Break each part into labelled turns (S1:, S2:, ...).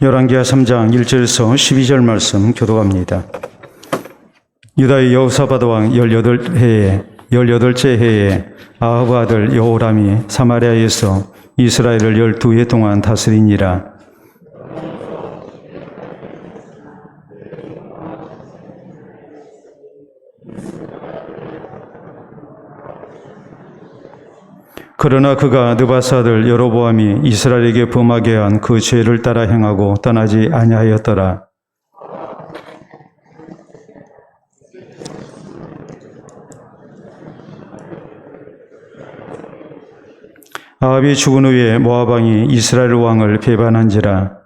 S1: 열왕기하 3장 1절에서 12절 말씀 교독합니다. 유다의 여호사밧 왕 18째 해에 아합 아들 여호람이 사마리아에서 이스라엘을 12해 동안 다스리니라. 그러나 그가 느바스 아들 여로보암이 이스라엘에게 범하게 한 그 죄를 따라 행하고 떠나지 아니하였더라. 아합이 죽은 후에 모압 왕이 이스라엘 왕을 배반한지라.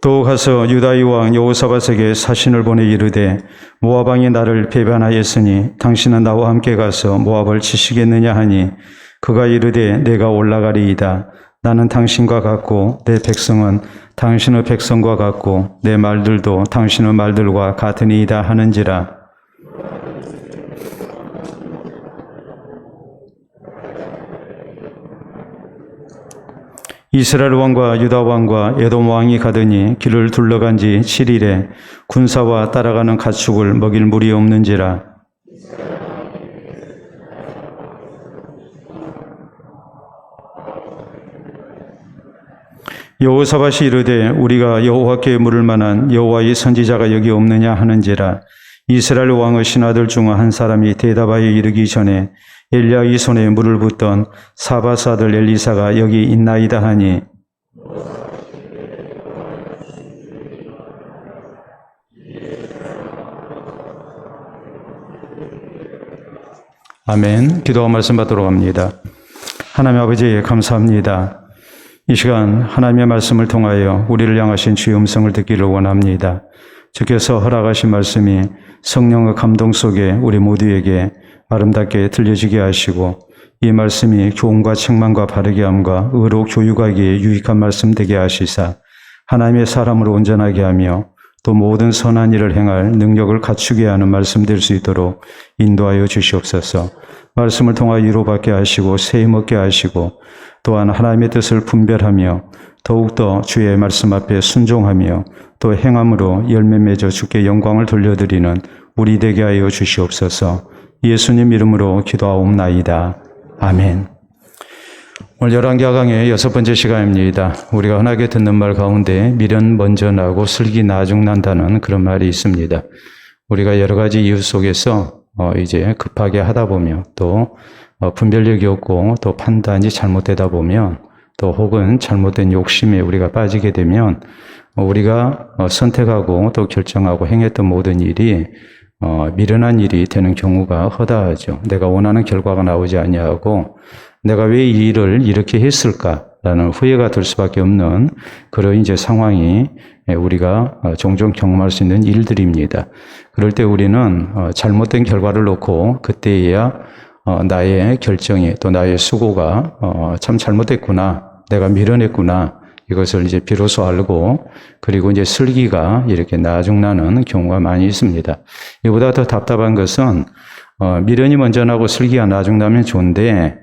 S1: 또 가서 유다의 왕 여호사밧에게 사신을 보내 이르되 모압 왕이 나를 배반하였으니 당신은 나와 함께 가서 모압을 치시겠느냐 하니 그가 이르되 내가 올라가리이다. 나는 당신과 같고 내 백성은 당신의 백성과 같고 내 말들도 당신의 말들과 같으니이다 하는지라. 이스라엘 왕과 유다 왕과 에돔 왕이 가더니 길을 둘러간 지 7일에 군사와 따라가는 가축을 먹일 물이 없는지라. 여호사밧이 이르되 우리가 여호와께 물을 만한 여호와의 선지자가 여기 없느냐 하는지라. 이스라엘 왕의 신하들 중 한 사람이 대답하여 이르기 전에 엘리야의 손에 물을 붓던 사밧 아들 엘리사가 여기 있나이다 하니 아멘. 기도와 말씀 받도록 합니다. 하나님 아버지 감사합니다. 이 시간 하나님의 말씀을 통하여 우리를 향하신 주의 음성을 듣기를 원합니다. 주께서 허락하신 말씀이 성령의 감동 속에 우리 모두에게 아름답게 들려지게 하시고 이 말씀이 교훈과 책망과 바르게 함과 의로 교육하기에 유익한 말씀 되게 하시사 하나님의 사람으로 온전하게 하며 또 모든 선한 일을 행할 능력을 갖추게 하는 말씀 될 수 있도록 인도하여 주시옵소서. 말씀을 통하여 위로받게 하시고 세임 얻게 하시고 또한 하나님의 뜻을 분별하며 더욱더 주의 말씀 앞에 순종하며 또 행함으로 열매 맺어 주께 영광을 돌려드리는 우리 되게 하여 주시옵소서. 예수님 이름으로 기도하옵나이다. 아멘. 오늘 열왕기하 강의 6번째 시간입니다. 우리가 흔하게 듣는 말 가운데 미련 먼저 나고 슬기 나중 난다는 그런 말이 있습니다. 우리가 여러 가지 이유 속에서 이제 급하게 하다 보면 또 분별력이 없고 또 판단이 잘못되다 보면 또 혹은 잘못된 욕심에 우리가 빠지게 되면 우리가 선택하고 또 결정하고 행했던 모든 일이 미련한 일이 되는 경우가 허다하죠. 내가 원하는 결과가 나오지 아니하고 내가 왜 이 일을 이렇게 했을까라는 후회가 들 수밖에 없는 그런 이제 상황이 우리가 종종 경험할 수 있는 일들입니다. 그럴 때 우리는 잘못된 결과를 놓고 그때야 나의 결정이 또 나의 수고가 참 잘못됐구나, 내가 미련했구나, 이것을 이제 비로소 알고 그리고 이제 슬기가 이렇게 나중나는 경우가 많이 있습니다. 이보다 더 답답한 것은 미련이 먼저 나고 슬기가 나중나면 좋은데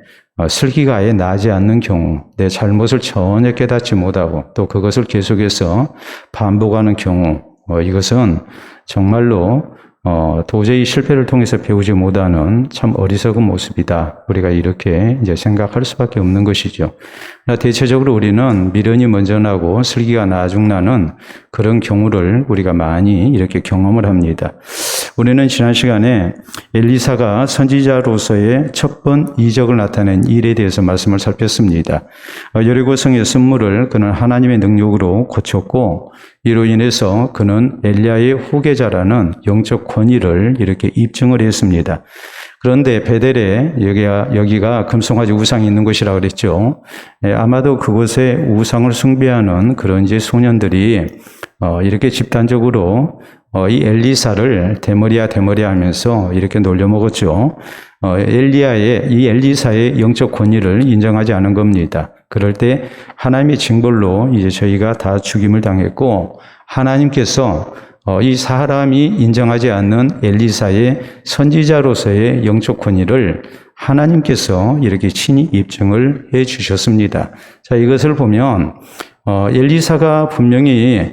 S1: 슬기가 아예 나지 않는 경우, 내 잘못을 전혀 깨닫지 못하고 또 그것을 계속해서 반복하는 경우, 이것은 정말로 도저히 실패를 통해서 배우지 못하는 참 어리석은 모습이다. 우리가 이렇게 이제 생각할 수밖에 없는 것이죠. 그러나 대체적으로 우리는 미련이 먼저 나고 슬기가 나중 나는 그런 경우를 우리가 많이 이렇게 경험을 합니다. 우리는 지난 시간에 엘리사가 선지자로서의 첫 번 이적을 나타낸 일에 대해서 말씀을 살폈습니다. 여리고성의 쓴물을 그는 하나님의 능력으로 고쳤고 이로 인해서 그는 엘리야의 후계자라는 영적 권위를 이렇게 입증을 했습니다. 그런데 베델에 여기가 금송아지 우상이 있는 곳이라고 그랬죠. 아마도 그곳에 우상을 숭배하는 그런 이제 소년들이 이렇게 집단적으로 이 엘리사를 대머리야 하면서 이렇게 놀려먹었죠. 이 엘리사의 영적 권위를 인정하지 않은 겁니다. 그럴 때 하나님의 징벌로 이제 저희가 다 죽임을 당했고 하나님께서 이 사람이 인정하지 않는 엘리사의 선지자로서의 영적 권위를 하나님께서 이렇게 친히 입증을 해 주셨습니다. 자, 이것을 보면 엘리사가 분명히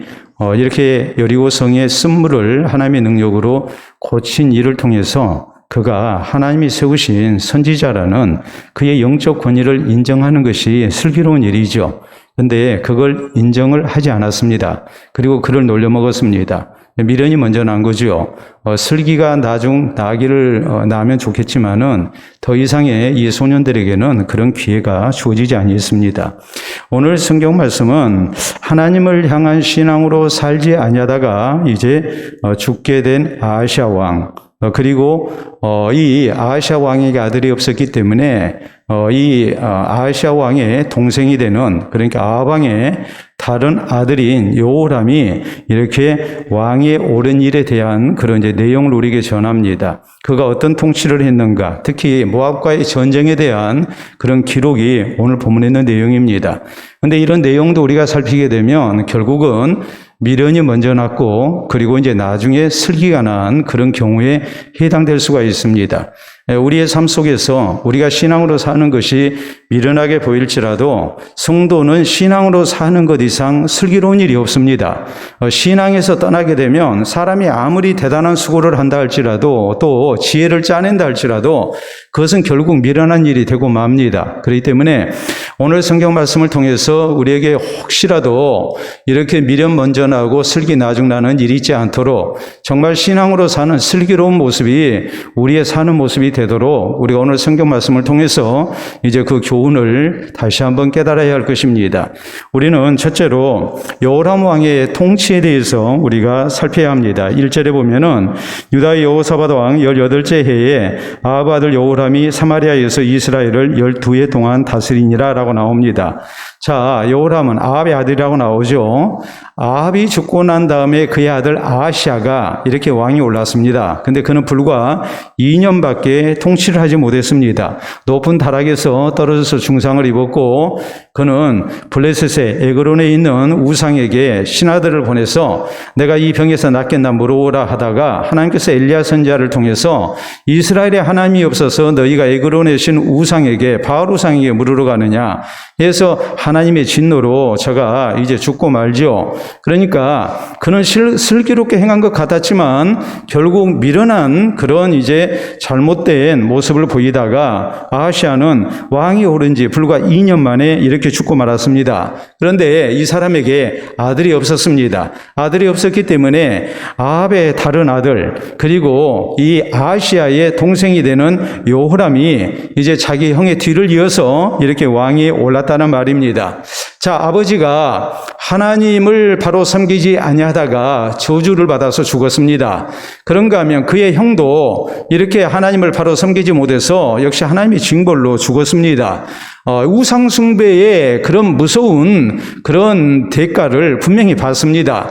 S1: 이렇게 여리고성의 쓴물을 하나님의 능력으로 고친 일을 통해서 그가 하나님이 세우신 선지자라는 그의 영적 권위를 인정하는 것이 슬기로운 일이죠. 그런데 그걸 인정을 하지 않았습니다. 그리고 그를 놀려먹었습니다. 미련이 먼저 난 거죠. 슬기가 나기를 낳으면 좋겠지만은 더 이상의 이 소년들에게는 그런 기회가 주어지지 아니했습니다. 오늘 성경 말씀은 하나님을 향한 신앙으로 살지 아니하다가 이제 죽게 된 아하시아 왕, 그리고 이 아하시아 왕에게 아들이 없었기 때문에 이 아하시아 왕의 동생이 되는, 그러니까 아합 왕의 다른 아들인 여호람이 이렇게 왕에 오른 일에 대한 그런 이제 내용을 우리에게 전합니다. 그가 어떤 통치를 했는가, 특히 모압과의 전쟁에 대한 그런 기록이 오늘 본문에 있는 내용입니다. 그런데 이런 내용도 우리가 살피게 되면 결국은 미련이 먼저 났고, 그리고 이제 나중에 슬기가 난 그런 경우에 해당될 수가 있습니다. 우리의 삶 속에서 우리가 신앙으로 사는 것이 미련하게 보일지라도 성도는 신앙으로 사는 것 이상 슬기로운 일이 없습니다. 신앙에서 떠나게 되면 사람이 아무리 대단한 수고를 한다 할지라도 또 지혜를 짜낸다 할지라도 그것은 결국 미련한 일이 되고 맙니다. 그렇기 때문에 오늘 성경 말씀을 통해서 우리에게 혹시라도 이렇게 미련 먼저 나고 슬기 나중 나는 일이 있지 않도록 정말 신앙으로 사는 슬기로운 모습이 우리의 사는 모습이 되도록 우리가 오늘 성경 말씀을 통해서 이제 그 교훈을 다시 한번 깨달아야 할 것입니다. 우리는 첫째로 여호람 왕의 통치에 대해서 우리가 살펴야 합니다. 1절에 보면은 유다의 여호사밧 왕 18째 해에 아합 아들 여호람이 사마리아에서 이스라엘을 12해 동안 다스리니라 라고 나옵니다. 자, 여호람은 아합의 아들이라고 나오죠. 아합이 죽고 난 다음에 그의 아들 아하시아가 이렇게 왕이 올랐습니다. 근데 그는 불과 2년밖에 통치를 하지 못했습니다. 높은 다락에서 떨어져서 중상을 입었고, 그는 블레셋의 에그론에 있는 우상에게 신하들을 보내서 내가 이 병에서 낫겠나 물어오라 하다가 하나님께서 엘리야 선지자를 통해서 이스라엘의 하나님이 없어서 너희가 에그론에 신 우상에게, 바알 우상에게 물으러 가느냐 해서 하나님의 진노로 저가 이제 죽고 말죠. 그러니까 그는 슬기롭게 행한 것 같았지만 결국 미련한 그런 이제 잘못된 모습을 보이다가 아하시아는 왕이 오른 지 불과 2년 만에 이렇게 죽고 말았습니다. 그런데 이 사람에게 아들이 없었습니다. 아들이 없었기 때문에 아합의 다른 아들, 그리고 이 아하시아의 동생이 되는 여호람이 이제 자기 형의 뒤를 이어서 이렇게 왕이 올랐다는 말입니다. 자, 아버지가 하나님을 바로 섬기지 아니하다가 저주를 받아서 죽었습니다. 그런가 하면 그의 형도 이렇게 하나님을 바로 섬기지 못해서 역시 하나님의 징벌로 죽었습니다. 우상 숭배의 그런 무서운 그런 대가를 분명히 받습니다.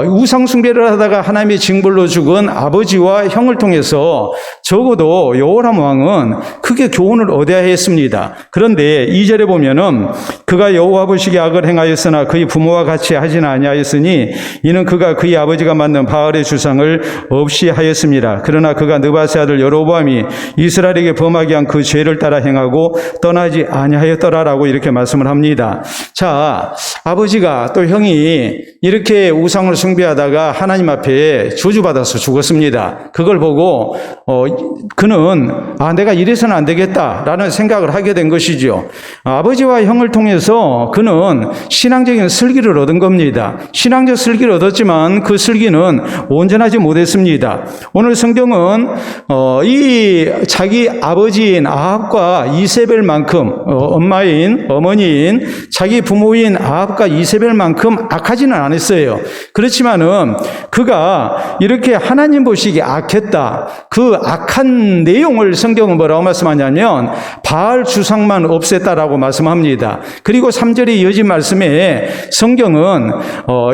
S1: 우상 숭배를 하다가 하나님의 징벌로 죽은 아버지와 형을 통해서 적어도 여호람 왕은 크게 교훈을 얻어야 했습니다. 그런데 2절에 보면은 그가 여호와 보시기에 악을 행하였으나 그의 부모와 같이 하지는 아니하였으니 이는 그가 그의 아버지가 만든 바알의 주상을 없이 하였습니다. 그러나 그가 느바세 아들 여로보암이 이스라엘에게 범하게 한 그 죄를 따라 행하고 떠나지 아니하였더라라고 이렇게 말씀을 합니다. 자, 아버지가 또 형이 이렇게 우상을 숭배하다가 하나님 앞에 저주받아서 죽었습니다. 그걸 보고 그는 내가 이래서는 안 되겠다라는 생각을 하게 된 것이죠. 아버지와 형을 통해서 그는 신앙적인 슬기를 얻은 겁니다. 신앙적 슬기를 얻었지만 그 슬기는 온전하지 못했습니다. 오늘 성경은 이 자기 아버지인 아합과 이세벨만큼 어머니인 자기 부모인 아합과 이세벨만큼 악하지는 않았어요. 그렇지만은 그가 이렇게 하나님 보시기에 악했다, 그 그 악한 내용을 성경은 뭐라고 말씀하냐면 바알 주상만 없앴다라고 말씀합니다. 그리고 3절에 이어진 말씀에 성경은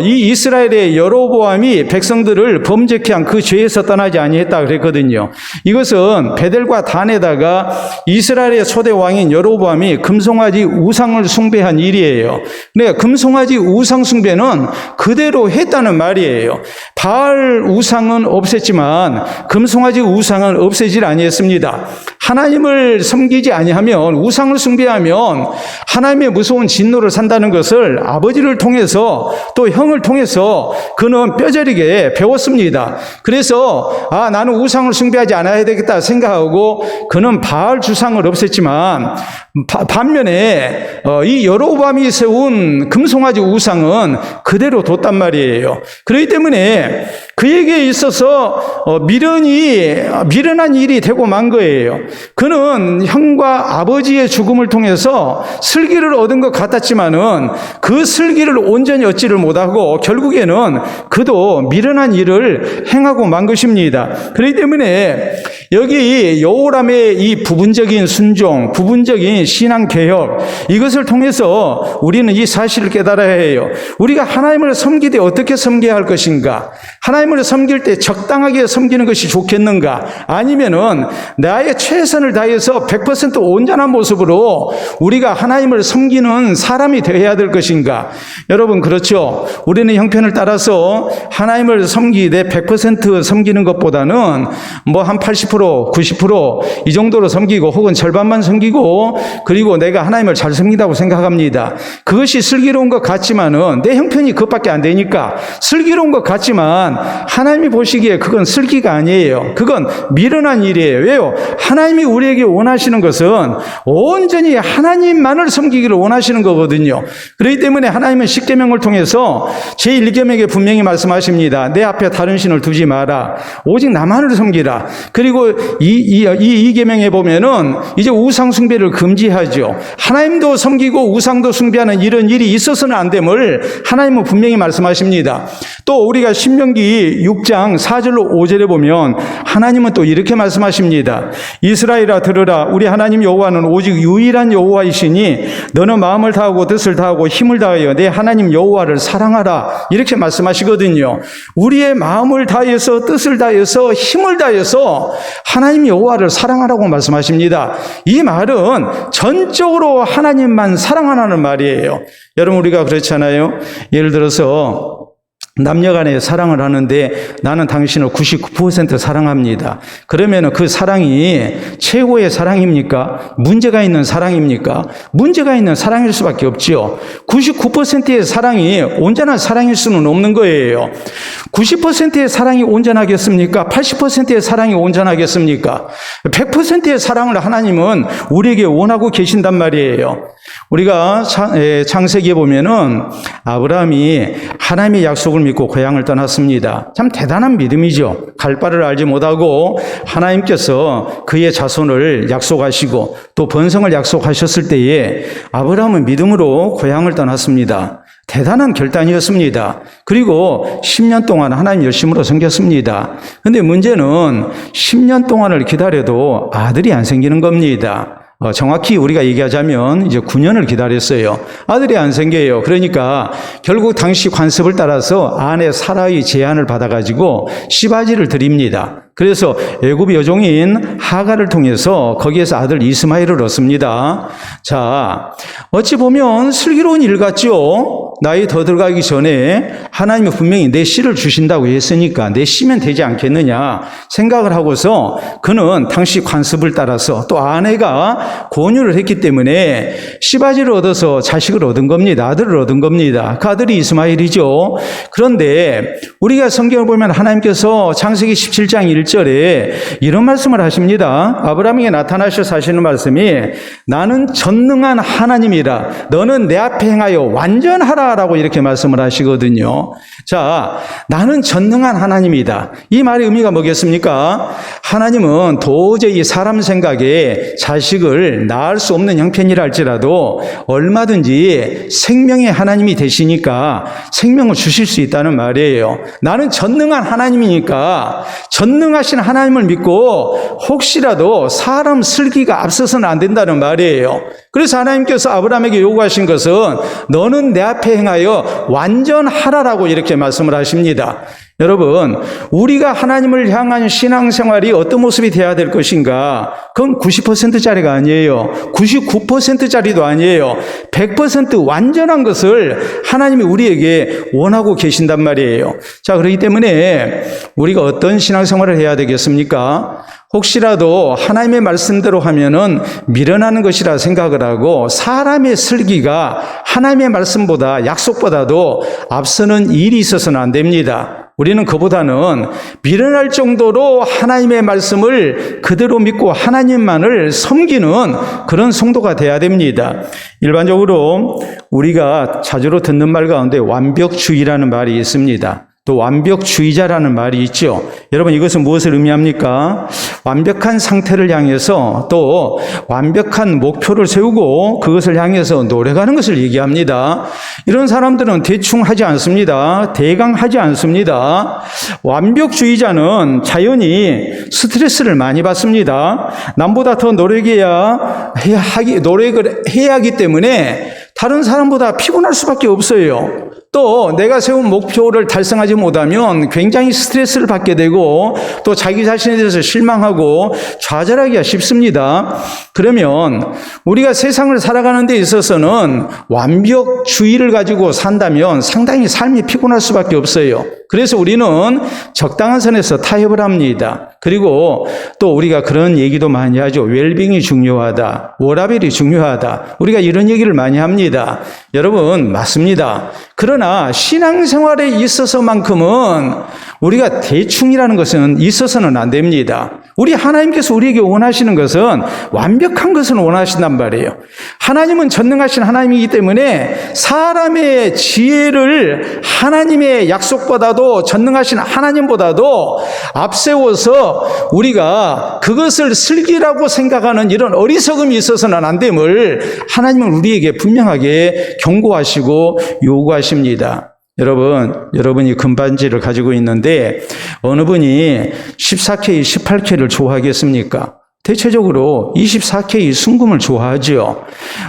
S1: 이 이스라엘의 여로보암이 백성들을 범죄케 한 그 죄에서 떠나지 아니했다 그랬거든요. 이것은 베델과 단에다가 이스라엘의 초대 왕인 여로보암이 금송아지 우상을 숭배한 일이에요. 그러니까 금송아지 우상 숭배는 그대로 했다는 말이에요. 바알 우상은 없앴지만 금송아지 우상은 없애질 아니했습니다. 하나님을 섬기지 아니하면, 우상을 숭배하면 하나님의 무서운 진노를 산다는 것을 아버지를 통해서 또 형을 통해서 그는 뼈저리게 배웠습니다. 그래서 나는 우상을 숭배하지 않아야 되겠다 생각하고 그는 바알 주상을 없앴지만, 반면에 이 여로보암이 세운 금송아지 우상은 그대로 뒀단 말이에요. 그렇기 때문에 그에게 있어서 미련한 일이 되고 만 거예요. 그는 형과 아버지의 죽음을 통해서 슬기를 얻은 것 같았지만은 그 슬기를 온전히 얻지를 못하고 결국에는 그도 미련한 일을 행하고 만 것입니다. 그렇기 때문에 여기 여호람의 이 부분적인 순종, 부분적인 신앙 개혁, 이것을 통해서 우리는 이 사실을 깨달아야 해요. 우리가 하나님을 섬기되 어떻게 섬겨야 할 것인가? 하나님을 섬길 때 적당하게 섬기는 것이 좋겠는가? 아니면은 나의 최선을 다해서 100% 온전한 모습으로 우리가 하나님을 섬기는 사람이 되어야 될 것인가? 여러분, 그렇죠? 우리는 형편을 따라서 하나님을 섬기되 100% 섬기는 것보다는 뭐 한 80%, 90% 이 정도로 섬기고 혹은 절반만 섬기고 그리고 내가 하나님을 잘 섬긴다고 생각합니다. 그것이 슬기로운 것 같지만은 내 형편이 그것밖에 안 되니까 슬기로운 것 같지만 하나님이 보시기에 그건 슬기가 아니에요. 그건 미련한 일이에요. 왜요? 하나님이 우리에게 원하시는 것은 온전히 하나님만을 섬기기를 원하시는 거거든요. 그렇기 때문에 하나님은 십계명을 통해서 제1계명에 분명히 말씀하십니다. 내 앞에 다른 신을 두지 마라. 오직 나만을 섬기라. 그리고 이 계명에 보면은 이제 우상 숭배를 금지하죠. 하나님도 섬기고 우상도 숭배하는 이런 일이 있어서는 안 됨을 하나님은 분명히 말씀하십니다. 또 우리가 신명기 6장 4절로 5절에 보면 하나님은 또 이렇게 말씀하십니다. 이스라엘아 들으라. 우리 하나님 여호와는 오직 유일한 여호와이시니 너는 마음을 다하고 뜻을 다하고 힘을 다하여 내 하나님 여호와를 사랑하라. 이렇게 말씀하시거든요. 우리의 마음을 다해서 뜻을 다해서 힘을 다해서 하나님 여호와를 사랑하라고 말씀하십니다. 이 말은 전적으로 하나님만 사랑하라는 말이에요. 여러분, 우리가 그렇잖아요. 예를 들어서 남녀간에 사랑을 하는데 나는 당신을 99% 사랑합니다. 그러면 그 사랑이 최고의 사랑입니까? 문제가 있는 사랑입니까? 문제가 있는 사랑일 수밖에 없지요. 99%의 사랑이 온전한 사랑일 수는 없는 거예요. 90%의 사랑이 온전하겠습니까? 80%의 사랑이 온전하겠습니까? 100%의 사랑을 하나님은 우리에게 원하고 계신단 말이에요. 우리가 창세기에 보면은 아브라함이 하나님의 약속을 믿고 고향을 떠났습니다. 참 대단한 믿음이죠. 갈 바를 알지 못하고 하나님께서 그의 자손을 약속하시고 또 번성을 약속하셨을 때에 아브라함은 믿음으로 고향을 떠났습니다. 대단한 결단이었습니다. 그리고 10년 동안 하나님 열심으로 섬겼습니다. 그런데 문제는 10년 동안을 기다려도 아들이 안 생기는 겁니다. 정확히 우리가 얘기하자면 이제 9년을 기다렸어요. 아들이 안 생겨요. 그러니까 결국 당시 관습을 따라서 아내 사라의 제안을 받아가지고 시바지를 드립니다. 그래서 애굽 여종인 하갈을 통해서 거기에서 아들 이스마엘을 얻습니다. 자, 어찌 보면 슬기로운 일 같죠? 나이 더 들어가기 전에 하나님이 분명히 내 씨를 주신다고 했으니까 내 씨면 되지 않겠느냐 생각을 하고서 그는 당시 관습을 따라서 또 아내가 권유를 했기 때문에 시바지를 얻어서 자식을 얻은 겁니다. 아들을 얻은 겁니다. 그 아들이 이스마엘이죠. 그런데 우리가 성경을 보면 하나님께서 창세기 17장 1절에 이런 말씀을 하십니다. 아브라함에게 나타나셔서 하시는 말씀이 나는 전능한 하나님이라 너는 내 앞에 행하여 완전하라 라고 이렇게 말씀을 하시거든요. 자, 나는 전능한 하나님이다. 이 말의 의미가 뭐겠습니까? 하나님은 도저히 사람 생각에 자식을 낳을 수 없는 형편이라 할지라도 얼마든지 생명의 하나님이 되시니까 생명을 주실 수 있다는 말이에요. 나는 전능한 하나님이니까 전능하신 하나님을 믿고 혹시라도 사람 슬기가 앞서서는 안 된다는 말이에요. 그래서 하나님께서 아브라함에게 요구하신 것은 너는 내 앞에 행하여 완전하라라고 이렇게 말씀을 하십니다. 여러분, 우리가 하나님을 향한 신앙생활이 어떤 모습이 되어야 될 것인가? 그건 90%짜리가 아니에요. 99%짜리도 아니에요. 100% 완전한 것을 하나님이 우리에게 원하고 계신단 말이에요. 자, 그렇기 때문에 우리가 어떤 신앙생활을 해야 되겠습니까? 혹시라도 하나님의 말씀대로 하면은 미련하는 것이라 생각을 하고 사람의 슬기가 하나님의 말씀보다 약속보다도 앞서는 일이 있어서는 안 됩니다. 우리는 그보다는 미련할 정도로 하나님의 말씀을 그대로 믿고 하나님만을 섬기는 그런 성도가 돼야 됩니다. 일반적으로 우리가 자주로 듣는 말 가운데 완벽주의라는 말이 있습니다. 또 완벽주의자라는 말이 있죠. 여러분, 이것은 무엇을 의미합니까? 완벽한 상태를 향해서 또 완벽한 목표를 세우고 그것을 향해서 노력하는 것을 얘기합니다. 이런 사람들은 대충 하지 않습니다. 대강하지 않습니다. 완벽주의자는 자연히 스트레스를 많이 받습니다. 남보다 더 노력을 해야 하기 때문에 다른 사람보다 피곤할 수밖에 없어요. 또 내가 세운 목표를 달성하지 못하면 굉장히 스트레스를 받게 되고 또 자기 자신에 대해서 실망하고 좌절하기가 쉽습니다. 그러면 우리가 세상을 살아가는 데 있어서는 완벽주의를 가지고 산다면 상당히 삶이 피곤할 수밖에 없어요. 그래서 우리는 적당한 선에서 타협을 합니다. 그리고 또 우리가 그런 얘기도 많이 하죠. 웰빙이 중요하다. 워라밸이 중요하다. 우리가 이런 얘기를 많이 합니다. 여러분, 맞습니다. 그러나 신앙생활에 있어서만큼은 우리가 대충이라는 것은 있어서는 안 됩니다. 우리 하나님께서 우리에게 원하시는 것은 완벽한 것을 원하신단 말이에요. 하나님은 전능하신 하나님이기 때문에 사람의 지혜를 하나님의 약속보다도 전능하신 하나님보다도 앞세워서 우리가 그것을 슬기라고 생각하는 이런 어리석음이 있어서는 안 됨을 하나님은 우리에게 분명하게 경고하시고 요구하십니다. 여러분이 금반지를 가지고 있는데 어느 분이 14K, 18K를 좋아하겠습니까? 대체적으로 24K 순금을 좋아하죠.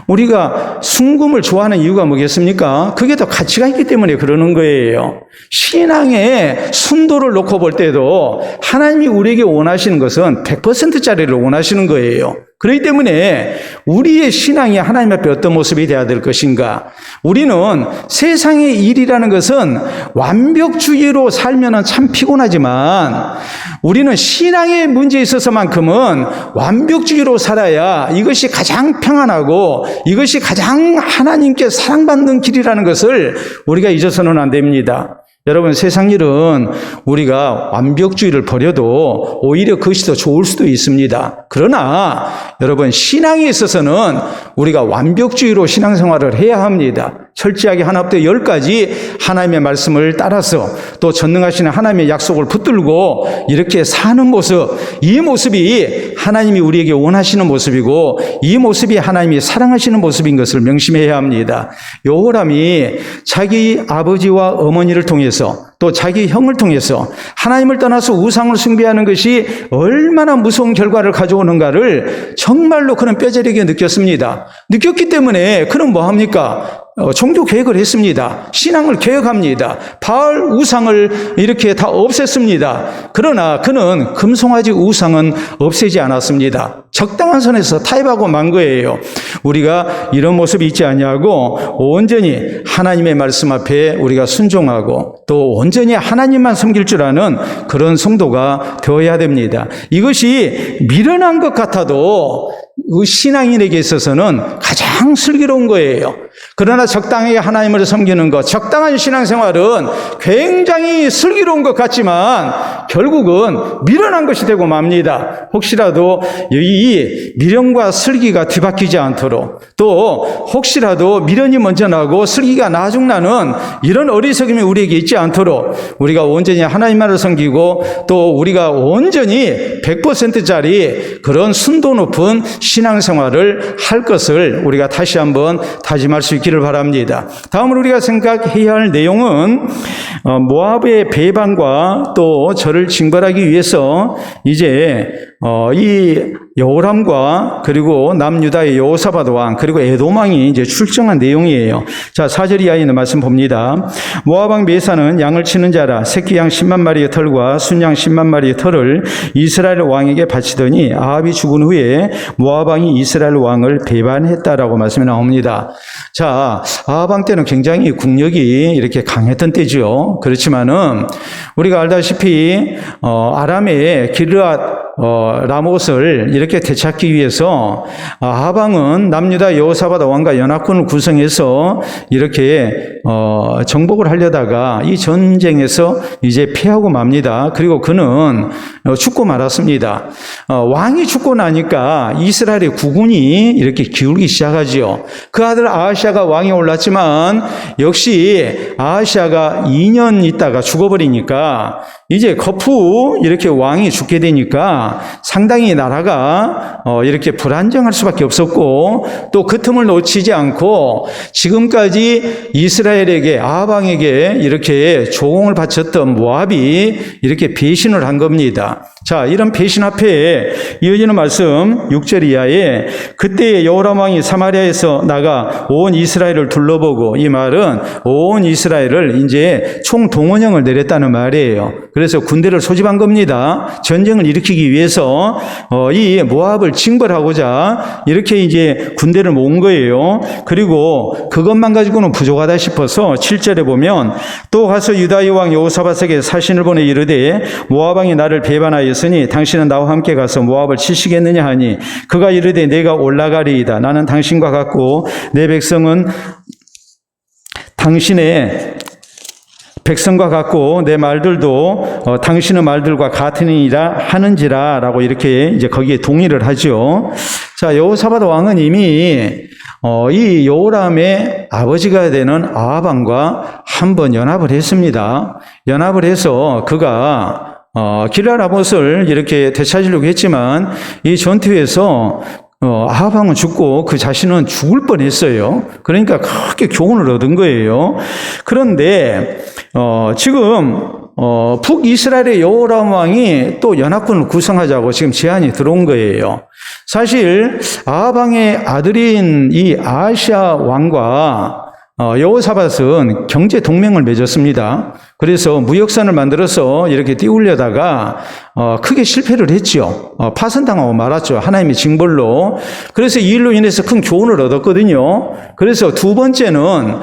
S1: 우리가 순금을 좋아하는 이유가 뭐겠습니까? 그게 더 가치가 있기 때문에 그러는 거예요. 신앙의 순도를 놓고 볼 때도 하나님이 우리에게 원하시는 것은 100%짜리를 원하시는 거예요. 그렇기 때문에 우리의 신앙이 하나님 앞에 어떤 모습이 되어야 될 것인가? 우리는 세상의 일이라는 것은 완벽주의로 살면 참 피곤하지만 우리는 신앙의 문제에 있어서만큼은 완벽주의로 살아야 이것이 가장 평안하고 이것이 가장 하나님께 사랑받는 길이라는 것을 우리가 잊어서는 안 됩니다. 여러분, 세상 일은 우리가 완벽주의를 버려도 오히려 그것이 더 좋을 수도 있습니다. 그러나 여러분, 신앙에 있어서는 우리가 완벽주의로 신앙생활을 해야 합니다. 철저하게 하나부터 10까지 하나님의 말씀을 따라서 또 전능하신 하나님의 약속을 붙들고 이렇게 사는 모습, 이 모습이 하나님이 우리에게 원하시는 모습이고 이 모습이 하나님이 사랑하시는 모습인 것을 명심해야 합니다. 요호람이 자기 아버지와 어머니를 통해서 또 자기 형을 통해서 하나님을 떠나서 우상을 숭배하는 것이 얼마나 무서운 결과를 가져오는가를 정말로 그는 뼈저리게 느꼈습니다. 느꼈기 때문에 그는 뭐합니까? 종교 개혁을 했습니다. 신앙을 개혁합니다. 바알 우상을 이렇게 다 없앴습니다. 그러나 그는 금송아지 우상은 없애지 않았습니다. 적당한 선에서 타협하고 만 거예요. 우리가 이런 모습이 있지 아니하고 온전히 하나님의 말씀 앞에 우리가 순종하고 또 온전히 하나님만 섬길 줄 아는 그런 성도가 되어야 됩니다. 이것이 미련한 것 같아도 신앙인에게 있어서는 가장 슬기로운 거예요. 그러나 적당하게 하나님을 섬기는 것, 적당한 신앙생활은 굉장히 슬기로운 것 같지만 결국은 미련한 것이 되고 맙니다. 혹시라도 이 미련과 슬기가 뒤바뀌지 않도록, 또 혹시라도 미련이 먼저 나고 슬기가 나중 나는 이런 어리석음이 우리에게 있지 않도록 우리가 온전히 하나님만을 섬기고 또 우리가 온전히 100%짜리 그런 순도 높은 신앙생활을 할 것을 우리가 다시 한번 다짐할 수 있기를 바랍니다. 다음으로 우리가 생각해야 할 내용은 모압의 배반과 또 저를 징벌하기 위해서 이제 이 여호람과 그리고 남유다의 여호사밧 왕 그리고 에돔 왕이 이제 출정한 내용이에요. 자, 4절 이하에 있는 말씀 봅니다. 모압 왕 메사는 양을 치는 자라 새끼 양 10만 마리의 털과 순양 10만 마리의 털을 이스라엘 왕에게 바치더니 아합이 죽은 후에 모압 왕이 이스라엘 왕을 배반했다라고 말씀이 나옵니다. 자, 아합 왕 때는 굉장히 국력이 이렇게 강했던 때죠. 그렇지만은 우리가 알다시피 아람의 길르앗 라못을 이렇게 되찾기 위해서 아합 왕은 남유다 여호사밧 왕과 연합군을 구성해서 이렇게 정복을 하려다가 이 전쟁에서 이제 패하고 맙니다. 그리고 그는 죽고 말았습니다. 왕이 죽고 나니까 이스라엘의 국군이 이렇게 기울기 시작하지요. 그 아들 아하시아가 왕이 올랐지만 역시 아하시아가 2년 있다가 죽어버리니까 이제 거푸 이렇게 왕이 죽게 되니까 상당히 나라가 이렇게 불안정할 수밖에 없었고 또 그 틈을 놓치지 않고 지금까지 이스라엘에게 아합 왕에게 이렇게 조공을 바쳤던 모압이 이렇게 배신을 한 겁니다. 자, 이런 배신 앞에 이어지는 말씀 6절 이하에 그때 여호람 왕이 사마리아에서 나가 온 이스라엘을 둘러보고, 이 말은 온 이스라엘을 이제 총동원령을 내렸다는 말이에요. 그래서 군대를 소집한 겁니다. 전쟁을 일으키기 위해서 이 모압을 징벌하고자 이렇게 이제 군대를 모은 거예요. 그리고 그것만 가지고는 부족하다 싶어서 7절에 보면 또 가서 유다의 왕 여호사밧에게 사신을 보내 이르되 모압 왕이 나를 배반하였으니 당신은 나와 함께 가서 모압을 치시겠느냐 하니 그가 이르되 내가 올라가리이다. 나는 당신과 같고 내 백성은 당신의 백성과 같고 내 말들도 당신의 말들과 같으니라 하는지라 라고 이렇게 이제 거기에 동의를 하죠. 자, 여호사밧 왕은 이미 이 여호람의 아버지가 되는 아합 왕과 한번 연합을 했습니다. 연합을 해서 그가 길르앗 이렇게 되찾으려고 했지만 이 전투에서 아합 왕은 죽고 그 자신은 죽을 뻔했어요. 그러니까 크게 교훈을 얻은 거예요. 그런데 지금 북이스라엘의 여호람 왕이 또 연합군을 구성하자고 지금 제안이 들어온 거예요. 사실 아합 왕의 아들인 이 아하시아 왕과 여호사밧은 경제 동맹을 맺었습니다. 그래서 무역선을 만들어서 이렇게 띄우려다가 크게 실패를 했죠. 파선당하고 말았죠. 하나님의 징벌로. 그래서 이 일로 인해서 큰 교훈을 얻었거든요. 그래서 두 번째는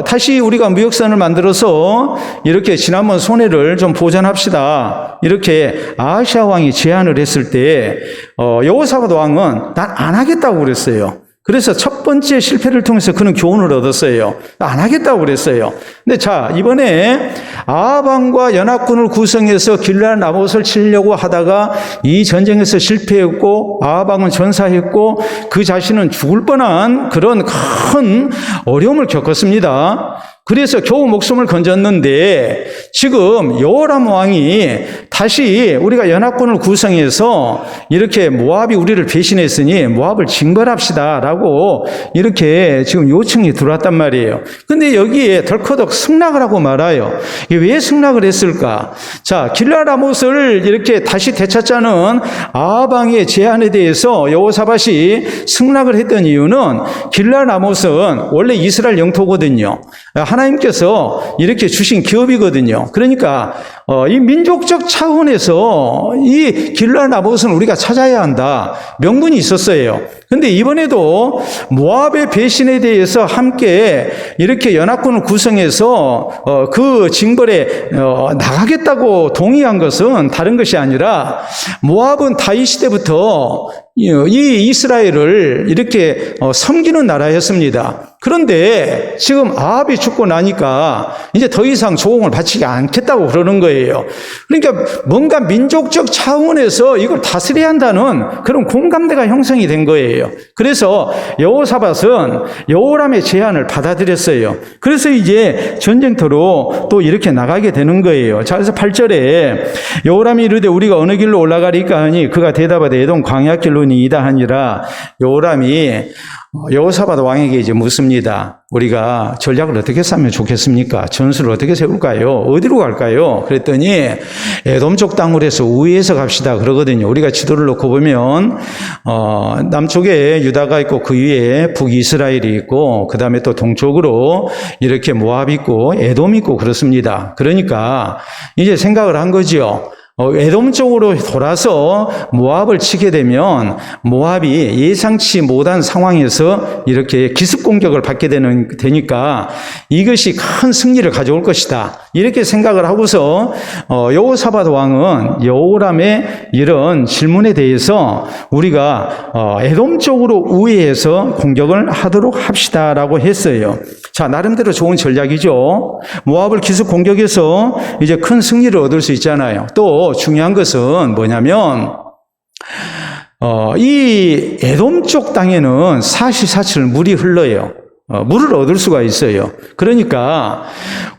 S1: 다시 우리가 무역선을 만들어서 이렇게 지난번 손해를 좀 보전합시다. 이렇게 아하시아 왕이 제안을 했을 때 여호사밧 왕은 난 안 하겠다고 그랬어요. 그래서 첫 번째 실패를 통해서 그는 교훈을 얻었어요. 안 하겠다고 그랬어요. 근데 자, 이번에 아합 왕과 연합군을 구성해서 길르앗 라못을 치려고 하다가 이 전쟁에서 실패했고 아합 왕은 전사했고 그 자신은 죽을 뻔한 그런 큰 어려움을 겪었습니다. 그래서 겨우 목숨을 건졌는데 지금 여호람 왕이 다시 우리가 연합군을 구성해서 이렇게 모압이 우리를 배신했으니 모압을 징벌합시다 라고 이렇게 지금 요청이 들어왔단 말이에요. 근데 여기에 덜커덕 승낙을 하고 말아요. 이게 왜 승낙을 했을까? 자, 길르앗 라못을 이렇게 다시 되찾자는 아합 왕의 제안에 대해서 여호사밧이 승낙을 했던 이유는 길르앗 라못은 원래 이스라엘 영토거든요. 하나님께서 이렇게 주신 기업이거든요. 그러니까 이 민족적 차원에서 이 길르앗 나봇은 우리가 찾아야 한다. 명분이 있었어요. 근데 이번에도 모압의 배신에 대해서 함께 이렇게 연합군을 구성해서 그 징벌에 나가겠다고 동의한 것은 다른 것이 아니라 모압은 다윗 시대부터 이 이스라엘을 이렇게 섬기는 나라였습니다. 그런데 지금 아합이 죽고 나니까 이제 더 이상 조공을 바치지 않겠다고 그러는 거예요. 그러니까 뭔가 민족적 차원에서 이걸 다스려야 한다는 그런 공감대가 형성이 된 거예요. 그래서 여호사밧은 여호람의 제안을 받아들였어요. 그래서 이제 전쟁터로 또 이렇게 나가게 되는 거예요. 자, 그래서 8절에 여호람이 이르되 우리가 어느 길로 올라가리까 하니 그가 대답하되 에돔 광야길로니이다 하니라. 여호람이 여호사밧 왕에게 이제 묻습니다. 우리가 전략을 어떻게 쌓으면 좋겠습니까? 전술을 어떻게 세울까요? 어디로 갈까요? 그랬더니 에돔 쪽 땅으로 해서 우회해서 갑시다 그러거든요. 우리가 지도를 놓고 보면 남쪽에 유다가 있고 그 위에 북이스라엘이 있고 그 다음에 또 동쪽으로 이렇게 모압이 있고 에돔이 있고 그렇습니다. 그러니까 이제 생각을 한 거지요. 에돔 쪽으로 돌아서 모압을 치게 되면 모압이 예상치 못한 상황에서 이렇게 기습 공격을 받게 되니까 이것이 큰 승리를 가져올 것이다. 이렇게 생각을 하고서 여호사밧 왕은 여호람의 이런 질문에 대해서 우리가 에돔 쪽으로 우회해서 공격을 하도록 합시다라고 했어요. 자, 나름대로 좋은 전략이죠. 모압을 기습 공격해서 이제 큰 승리를 얻을 수 있잖아요. 또 중요한 것은 뭐냐면 이 에돔 쪽 땅에는 사시사철 물이 흘러요. 물을 얻을 수가 있어요. 그러니까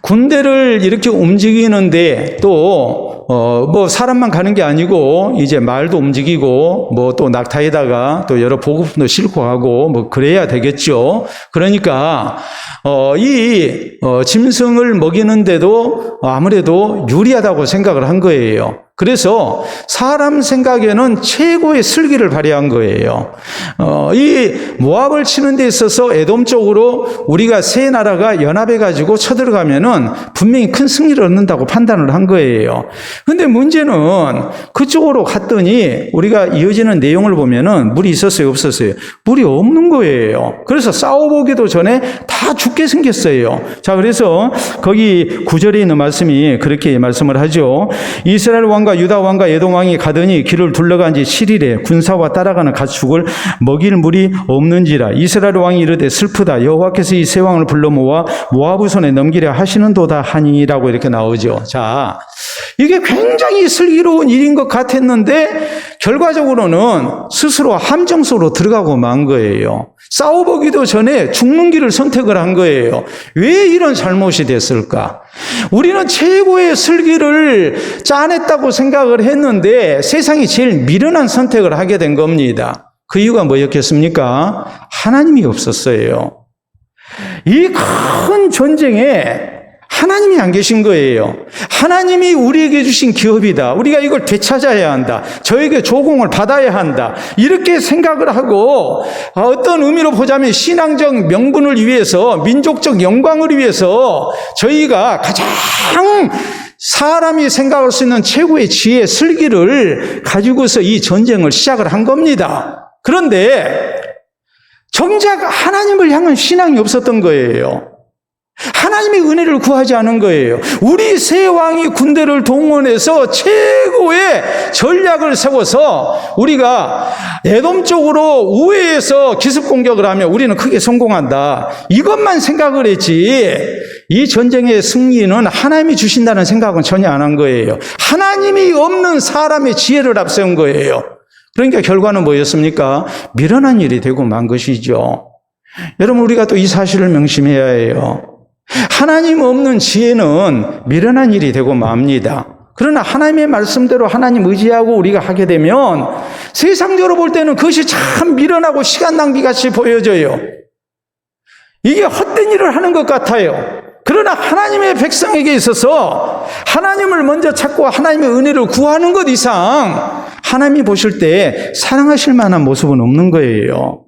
S1: 군대를 이렇게 움직이는데 또 뭐 사람만 가는 게 아니고 이제 말도 움직이고 뭐 또 낙타에다가 또 여러 보급품도 싣고 가고 뭐 그래야 되겠죠. 그러니까 이 짐승을 먹이는데도 아무래도 유리하다고 생각을 한 거예요. 그래서 사람 생각에는 최고의 슬기를 발휘한 거예요. 이 모압을 치는 데 있어서 에돔 쪽으로 우리가 세 나라가 연합해가지고 쳐들어가면은 분명히 큰 승리를 얻는다고 판단을 한 거예요. 근데 문제는 그쪽으로 갔더니 우리가 이어지는 내용을 보면은 물이 있었어요, 없었어요? 물이 없는 거예요. 그래서 싸워보기도 전에 다 죽게 생겼어요. 자, 그래서 거기 9절에 있는 말씀이 그렇게 말씀을 하죠. 이스라엘 왕과 유다 왕과 에돔 왕이 가더니 길을 둘러간 지 7일에 군사와 따라가는 가축을 먹일 물이 없는지라. 이스라엘 왕이 이르되 슬프다. 여호와께서 이 세 왕을 불러 모아 모압의 손에 넘기려 하시는도다 하니라고 이렇게 나오죠. 자, 이게 굉장히 슬기로운 일인 것 같았는데 결과적으로는 스스로 함정 속으로 들어가고 만 거예요. 싸워보기도 전에 죽는 길을 선택을 한 거예요. 왜 이런 잘못이 됐을까? 우리는 최고의 슬기를 짜냈다고 생각을 했는데 세상이 제일 미련한 선택을 하게 된 겁니다. 그 이유가 뭐였겠습니까? 하나님이 없었어요. 이 큰 전쟁에 하나님이 안 계신 거예요. 하나님이 우리에게 주신 기업이다. 우리가 이걸 되찾아야 한다. 저에게 조공을 받아야 한다. 이렇게 생각을 하고 어떤 의미로 보자면 신앙적 명분을 위해서 민족적 영광을 위해서 저희가 가장 사람이 생각할 수 있는 최고의 지혜, 슬기를 가지고서 이 전쟁을 시작을 한 겁니다. 그런데 정작 하나님을 향한 신앙이 없었던 거예요. 하나님의 은혜를 구하지 않은 거예요. 우리 세 왕이 군대를 동원해서 최고의 전략을 세워서 우리가 에돔 쪽으로 우회해서 기습 공격을 하면 우리는 크게 성공한다. 이것만 생각을 했지 이 전쟁의 승리는 하나님이 주신다는 생각은 전혀 안 한 거예요. 하나님이 없는 사람의 지혜를 앞세운 거예요. 그러니까 결과는 뭐였습니까? 미련한 일이 되고 만 것이죠. 여러분, 우리가 또 이 사실을 명심해야 해요. 하나님 없는 지혜는 미련한 일이 되고 맙니다. 그러나 하나님의 말씀대로 하나님 의지하고 우리가 하게 되면 세상적으로 볼 때는 그것이 참 미련하고 시간 낭비같이 보여져요. 이게 헛된 일을 하는 것 같아요. 그러나 하나님의 백성에게 있어서 하나님을 먼저 찾고 하나님의 은혜를 구하는 것 이상 하나님이 보실 때 사랑하실 만한 모습은 없는 거예요.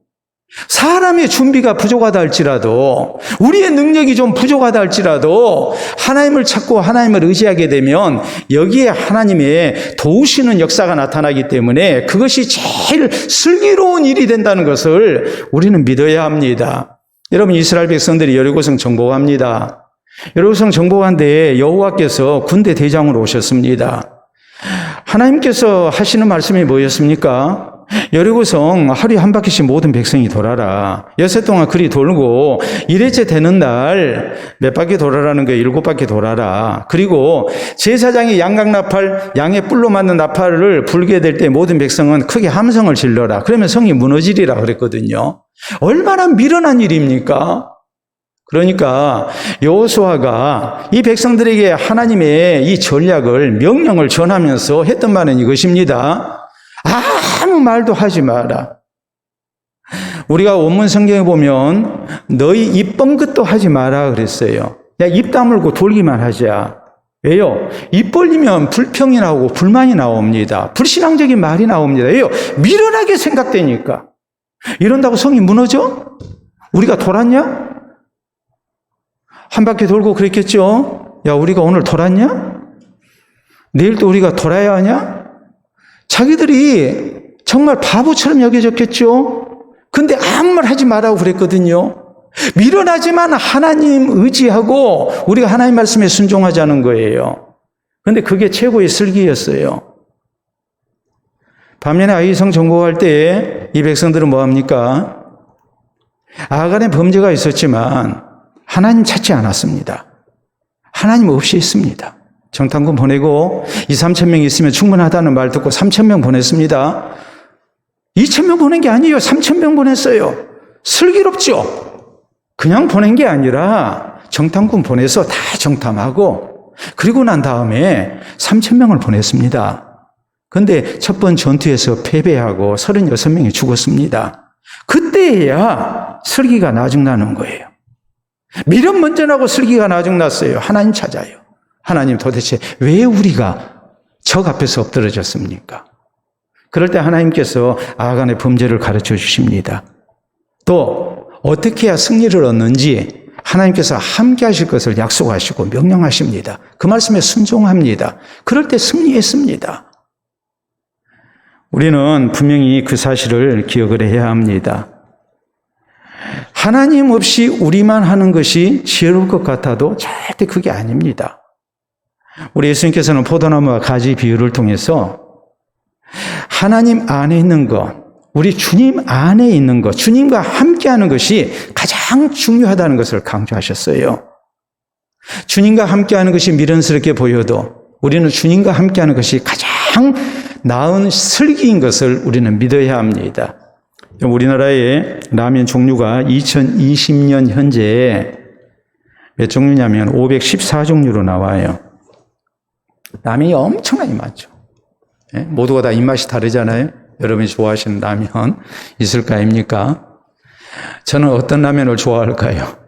S1: 사람의 준비가 부족하다 할지라도, 우리의 능력이 좀 부족하다 할지라도 하나님을 찾고 하나님을 의지하게 되면 여기에 하나님의 도우시는 역사가 나타나기 때문에 그것이 제일 슬기로운 일이 된다는 것을 우리는 믿어야 합니다. 여러분, 이스라엘 백성들이 여리고성 정복합니다. 여리고성 정복한 데에 여호와께서 군대 대장으로 오셨습니다. 하나님께서 하시는 말씀이 뭐였습니까? 여리고성 하루에 한 바퀴씩 모든 백성이 돌아라. 6해 동안 그리 돌고 1회째 되는 날 몇 바퀴 돌아라는 거예요. 7바퀴 돌아라. 그리고 제사장이 양각나팔, 양의 뿔로 만든 나팔을 불게 될 때 모든 백성은 크게 함성을 질러라. 그러면 성이 무너지리라 그랬거든요. 얼마나 미련한 일입니까? 그러니까 여호수아가 이 백성들에게 하나님의 이 전략을, 명령을 전하면서 했던 말은 이것입니다. 아무 말도 하지 마라. 우리가 원문 성경에 보면 너희 입 뻥긋도 하지 마라 그랬어요. 야, 입 다물고 돌기만 하자. 왜요? 입 벌리면 불평이 나오고 불만이 나옵니다. 불신앙적인 말이 나옵니다. 왜요? 미련하게 생각되니까. 이런다고 성이 무너져? 우리가 돌았냐? 한 바퀴 돌고 그랬겠죠? 야, 우리가 오늘 돌았냐? 내일 또 우리가 돌아야 하냐? 자기들이 정말 바보처럼 여겨졌겠죠? 근데 아무 말 하지 말라고 그랬거든요. 미련하지만 하나님 의지하고 우리가 하나님 말씀에 순종하자는 거예요. 그런데 그게 최고의 슬기였어요. 반면에 아이성 정복할 때 이 백성들은 뭐합니까? 아간의 범죄가 있었지만 하나님 찾지 않았습니다. 하나님 없이 있습니다. 정탐꾼 보내고 2,000~3,000명 있으면 충분하다는 말 듣고 3,000명 보냈습니다. 2,000명 보낸 게 아니에요. 3,000명 보냈어요. 슬기롭죠? 그냥 보낸 게 아니라 정탐꾼 보내서 다 정탐하고 그리고 난 다음에 3,000명을 보냈습니다. 그런데 첫 번 전투에서 패배하고 36명이 죽었습니다. 그때야 슬기가 나중나는 거예요. 미련 먼저 나고 슬기가 나중났어요. 하나님 찾아요. 하나님 도대체 왜 우리가 적 앞에서 엎드러졌습니까? 그럴 때 하나님께서 아간의 범죄를 가르쳐 주십니다. 또 어떻게 해야 승리를 얻는지 하나님께서 함께 하실 것을 약속하시고 명령하십니다. 그 말씀에 순종합니다. 그럴 때 승리했습니다. 우리는 분명히 그 사실을 기억을 해야 합니다. 하나님 없이 우리만 하는 것이 지혜로울 것 같아도 절대 그게 아닙니다. 우리 예수님께서는 포도나무와 가지 비유를 통해서 하나님 안에 있는 것, 우리 주님 안에 있는 것, 주님과 함께하는 것이 가장 중요하다는 것을 강조하셨어요. 주님과 함께하는 것이 미련스럽게 보여도 우리는 주님과 함께하는 것이 가장 나은 슬기인 것을 우리는 믿어야 합니다. 우리나라의 라면 종류가 2020년 현재 몇 종류냐면 514종류로 나와요. 라면이 엄청나게 많죠. 모두가 다 입맛이 다르잖아요. 여러분이 좋아하시는 라면 있을 거 아닙니까? 저는 어떤 라면을 좋아할까요?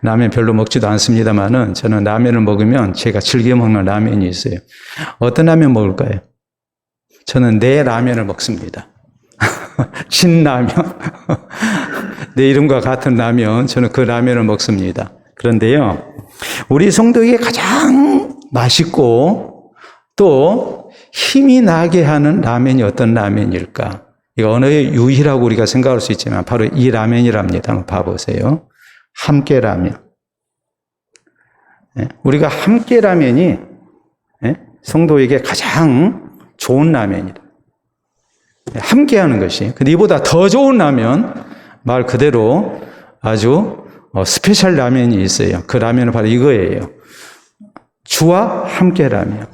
S1: 라면 별로 먹지도 않습니다만은 저는 라면을 먹으면 제가 즐겨 먹는 라면이 있어요. 어떤 라면 먹을까요? 저는 내 라면을 먹습니다. 신라면. 내 이름과 같은 라면, 저는 그 라면을 먹습니다. 그런데요, 우리 성도에게 가장 맛있고 또 힘이 나게 하는 라면이 어떤 라면일까? 이거 언어의 유희라고 우리가 생각할 수 있지만 바로 이 라면이랍니다. 한번 봐보세요. 함께 라면. 우리가 함께 라면이 성도에게 가장 좋은 라면이다. 함께 하는 것이. 근데 이보다 더 좋은 라면, 말 그대로 아주 스페셜 라면이 있어요. 그 라면은 바로 이거예요. 주와 함께 라면.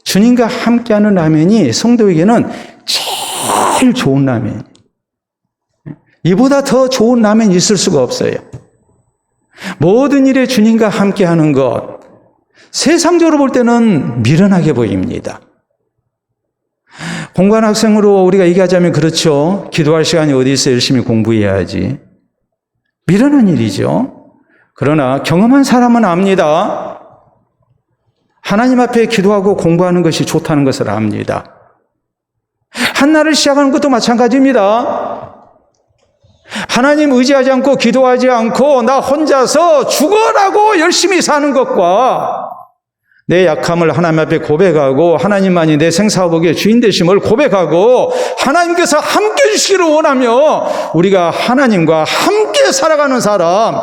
S1: 주님과 함께하는 라면이 성도에게는 제일 좋은 라면. 이보다 더 좋은 라면이 있을 수가 없어요. 모든 일에 주님과 함께하는 것, 세상적으로 볼 때는 미련하게 보입니다. 공부하는 학생으로 우리가 얘기하자면 그렇죠. 기도할 시간이 어디 있어 열심히 공부해야지. 미련한 일이죠. 그러나 경험한 사람은 압니다. 하나님 앞에 기도하고 공부하는 것이 좋다는 것을 압니다. 한날을 시작하는 것도 마찬가지입니다. 하나님 의지하지 않고 기도하지 않고 나 혼자서 죽어라고 열심히 사는 것과 내 약함을 하나님 앞에 고백하고 하나님만이 내 생사복의 주인 되심을 고백하고 하나님께서 함께 해주시기를 원하며 우리가 하나님과 함께 살아가는 사람,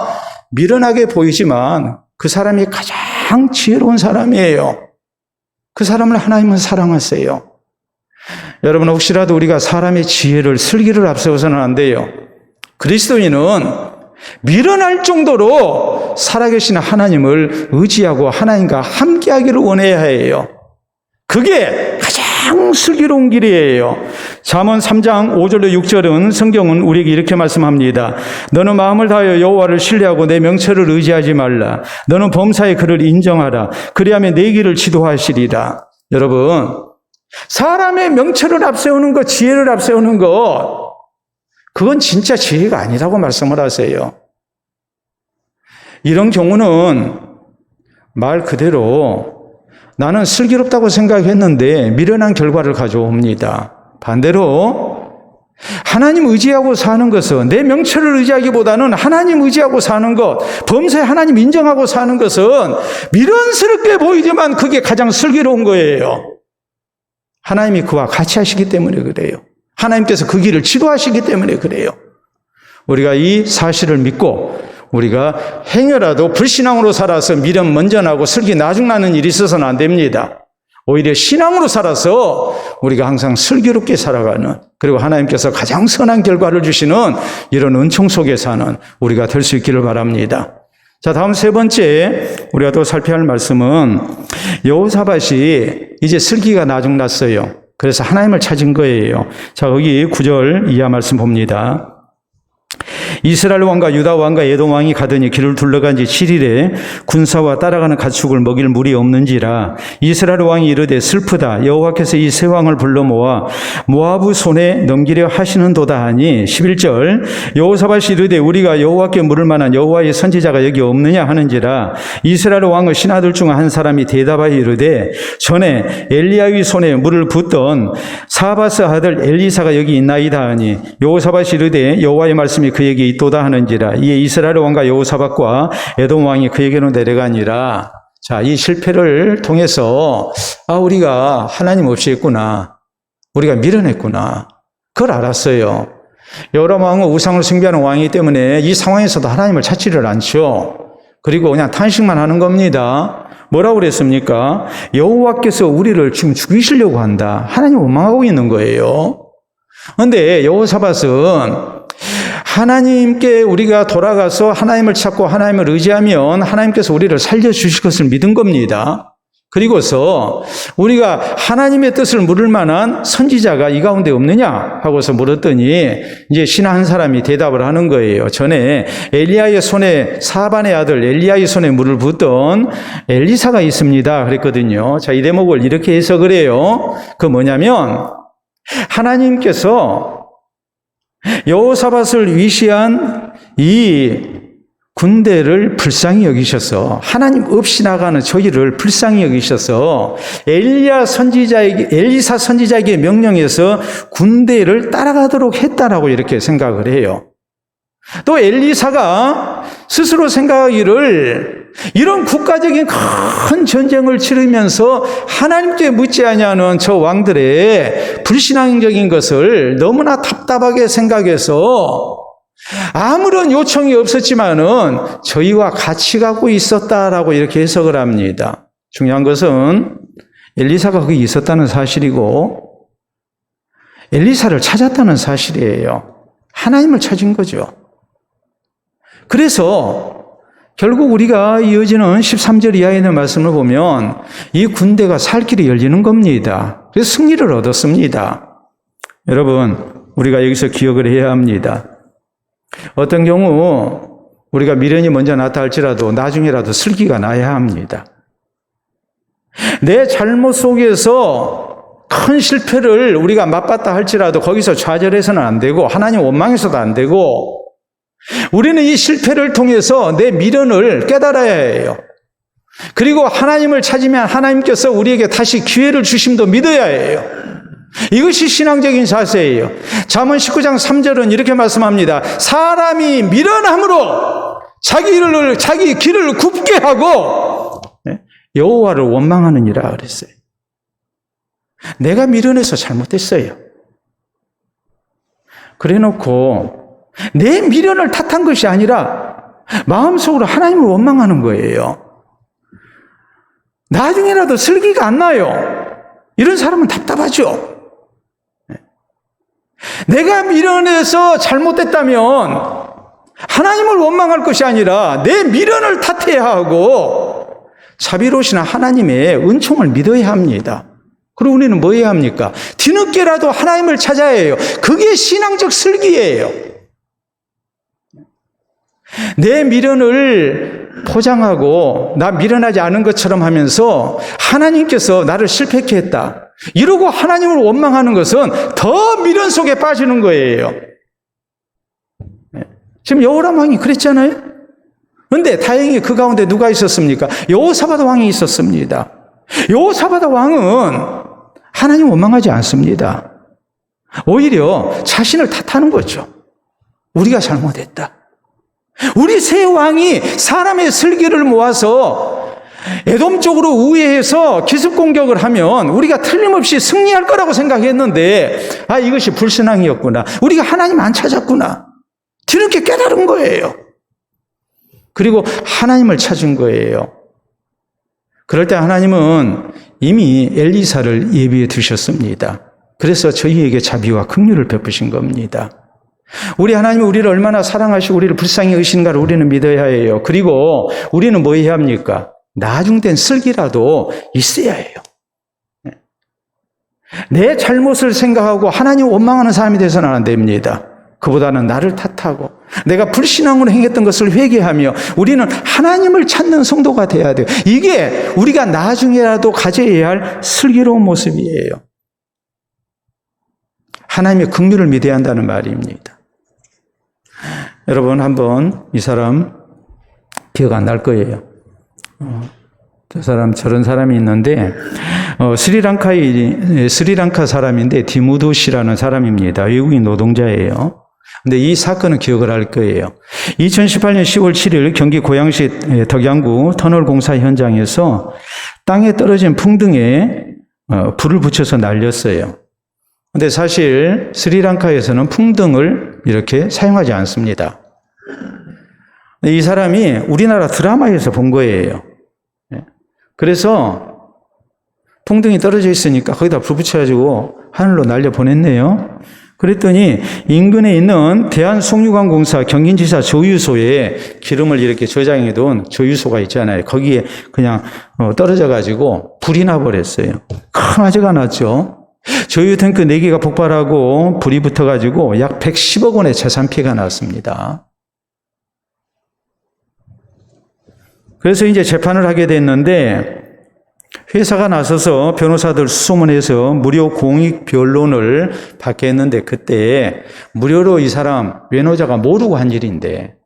S1: 미련하게 보이지만 그 사람이 가장 지혜로운 사람이에요. 그 사람을 하나님은 사랑하세요. 여러분, 혹시라도 우리가 사람의 지혜를, 슬기를 앞세워서는 안 돼요. 그리스도인은 미련할 정도로 살아계신 하나님을 의지하고 하나님과 함께하기를 원해야 해요. 그게 가장 슬기로운 길이에요. 잠언 3장 5절로 6절은 성경은 우리에게 이렇게 말씀합니다. 너는 마음을 다하여 여호와를 신뢰하고 내 명철을 의지하지 말라. 너는 범사의 그를 인정하라. 그리하면 내 길을 지도하시리라. 여러분, 사람의 명철을 앞세우는 것, 지혜를 앞세우는 것, 그건 진짜 지혜가 아니라고 말씀을 하세요. 이런 경우는 말 그대로 나는 슬기롭다고 생각했는데 미련한 결과를 가져옵니다. 반대로 하나님 의지하고 사는 것은, 내 명철을 의지하기보다는 하나님 의지하고 사는 것, 범사에 하나님 인정하고 사는 것은 미련스럽게 보이지만 그게 가장 슬기로운 거예요. 하나님이 그와 같이 하시기 때문에 그래요. 하나님께서 그 길을 지도하시기 때문에 그래요. 우리가 이 사실을 믿고 우리가 행여라도 불신앙으로 살아서 미련 먼저 나고 슬기 나중 나는 일이 있어서는 안 됩니다. 오히려 신앙으로 살아서 우리가 항상 슬기롭게 살아가는, 그리고 하나님께서 가장 선한 결과를 주시는 이런 은총 속에 사는 우리가 될 수 있기를 바랍니다. 자, 다음 세 번째 우리가 또 살펴야 할 말씀은 여호사밧이 이제 슬기가 나중 났어요. 그래서 하나님을 찾은 거예요. 자, 여기 9절 이하 말씀 봅니다. 이스라엘 왕과 유다 왕과 에돔 왕이 가더니 길을 둘러간 지 7일에 군사와 따라가는 가축을 먹일 물이 없는지라. 이스라엘 왕이 이르되 슬프다. 여호와께서 이 세 왕을 불러 모아 모아브 손에 넘기려 하시는도다 하니 11절 여호사밧이 이르되 우리가 여호와께 물을 만한 여호와의 선지자가 여기 없느냐 하는지라. 이스라엘 왕의 신하들 중 한 사람이 대답하여 이르되 전에 엘리야의 손에 물을 붓던 사바스 아들 엘리사가 여기 있나이다 하니 여호사밧이 이르되 여호와의 말씀이 그에게 있도다 하는지라. 이에 이스라엘 왕과 여호사밧과 에돔 왕이 그에게로 내려가니라. 자, 이 실패를 통해서 우리가 하나님 없이 했구나, 우리가 미련했구나, 그걸 알았어요. 여호람 왕은 우상을 숭배하는 왕이기 때문에 이 상황에서도 하나님을 찾지를 않죠. 그리고 그냥 탄식만 하는 겁니다. 뭐라고 그랬습니까? 여호와께서 우리를 지금 죽이시려고 한다. 하나님 원망하고 있는 거예요. 그런데 여호사밧은 하나님께 우리가 돌아가서 하나님을 찾고 하나님을 의지하면 하나님께서 우리를 살려주실 것을 믿은 겁니다. 그리고서 우리가 하나님의 뜻을 물을 만한 선지자가 이 가운데 없느냐 하고서 물었더니 이제 신하 한 사람이 대답을 하는 거예요. 전에 엘리야의 손에, 사반의 아들 엘리야의 손에 물을 붓던 엘리사가 있습니다 그랬거든요. 자, 이 대목을 이렇게 해석을 해요. 그 뭐냐면 하나님께서 여호사밧을 위시한 이 군대를 불쌍히 여기셔서, 하나님 없이 나가는 저희를 불쌍히 여기셔서 엘리사 선지자에게 명령해서 군대를 따라가도록 했다라고 이렇게 생각을 해요. 또 엘리사가 스스로 생각하기를 이런 국가적인 큰 전쟁을 치르면서 하나님께 묻지 아니하는 저 왕들의 불신앙적인 것을 너무나 답답하게 생각해서 아무런 요청이 없었지만은 저희와 같이 가고 있었다라고 이렇게 해석을 합니다. 중요한 것은 엘리사가 거기 있었다는 사실이고 엘리사를 찾았다는 사실이에요. 하나님을 찾은 거죠. 그래서 결국 우리가 이어지는 13절 이하에 있는 말씀을 보면 이 군대가 살 길이 열리는 겁니다. 그래서 승리를 얻었습니다. 여러분, 우리가 여기서 기억을 해야 합니다. 어떤 경우 우리가 미련이 먼저 났다 할지라도 나중에라도 슬기가 나야 합니다. 내 잘못 속에서 큰 실패를 우리가 맛봤다 할지라도 거기서 좌절해서는 안 되고 하나님 원망해서도 안 되고, 우리는 이 실패를 통해서 내 미련을 깨달아야 해요. 그리고 하나님을 찾으면 하나님께서 우리에게 다시 기회를 주심도 믿어야 해요. 이것이 신앙적인 자세예요. 잠언 19장 3절은 이렇게 말씀합니다. 사람이 미련함으로 자기 길을 굽게 하고 여호와를 원망하느니라 그랬어요. 내가 미련해서 잘못했어요. 그래놓고 내 미련을 탓한 것이 아니라 마음속으로 하나님을 원망하는 거예요. 나중에라도 슬기가 안 나요. 이런 사람은 답답하죠. 내가 미련해서 잘못했다면 하나님을 원망할 것이 아니라 내 미련을 탓해야 하고 자비로우신 하나님의 은총을 믿어야 합니다. 그리고 우리는 뭐 해야 합니까? 뒤늦게라도 하나님을 찾아야 해요. 그게 신앙적 슬기예요. 내 미련을 포장하고 나 미련하지 않은 것처럼 하면서 하나님께서 나를 실패케 했다, 이러고 하나님을 원망하는 것은 더 미련 속에 빠지는 거예요. 지금 여호람 왕이 그랬잖아요. 그런데 다행히 그 가운데 누가 있었습니까? 여호사밧 왕이 있었습니다. 여호사밧 왕은 하나님 원망하지 않습니다. 오히려 자신을 탓하는 거죠. 우리가 잘못했다. 우리 세 왕이 사람의 슬기를 모아서 에돔 쪽으로 우회해서 기습 공격을 하면 우리가 틀림없이 승리할 거라고 생각했는데 이것이 불신앙이었구나. 우리가 하나님 안 찾았구나. 뒤늦게 깨달은 거예요. 그리고 하나님을 찾은 거예요. 그럴 때 하나님은 이미 엘리사를 예비해 두셨습니다. 그래서 저희에게 자비와 긍휼을 베푸신 겁니다. 우리 하나님이 우리를 얼마나 사랑하시고 우리를 불쌍히 여기시는가를 우리는 믿어야 해요. 그리고 우리는 뭐 해야 합니까? 나중된 슬기라도 있어야 해요. 내 잘못을 생각하고 하나님 원망하는 사람이 되서는 안 됩니다. 그보다는 나를 탓하고 내가 불신앙으로 행했던 것을 회개하며 우리는 하나님을 찾는 성도가 돼야 돼요. 이게 우리가 나중에라도 가져야 할 슬기로운 모습이에요. 하나님의 긍휼을 믿어야 한다는 말입니다. 여러분, 한번 이 사람 기억 안 날 거예요. 저 사람 저런 사람이 있는데 스리랑카 사람인데 디무도 씨라는 사람입니다. 외국인 노동자예요. 근데 이 사건은 기억을 할 거예요. 2018년 10월 7일 경기 고양시 덕양구 터널 공사 현장에서 땅에 떨어진 풍등에 불을 붙여서 날렸어요. 근데 사실 스리랑카에서는 풍등을 이렇게 사용하지 않습니다. 이 사람이 우리나라 드라마에서 본 거예요. 그래서 풍등이 떨어져 있으니까 거기다 불 붙여가지고 하늘로 날려보냈네요. 그랬더니 인근에 있는 대한송유관공사 경인지사 조유소에 기름을 이렇게 저장해 둔 조유소가 있잖아요. 거기에 그냥 떨어져가지고 불이 나버렸어요. 큰 화재가 났죠. 조유 탱크 4개가 폭발하고 불이 붙어가지고 약 110억 원의 재산 피해가 났습니다. 그래서 이제 재판을 하게 됐는데 회사가 나서서 변호사들 수소문해서 무료 공익 변론을 받게 했는데 그때 무료로 이 사람 외노자가 모르고 한 일인데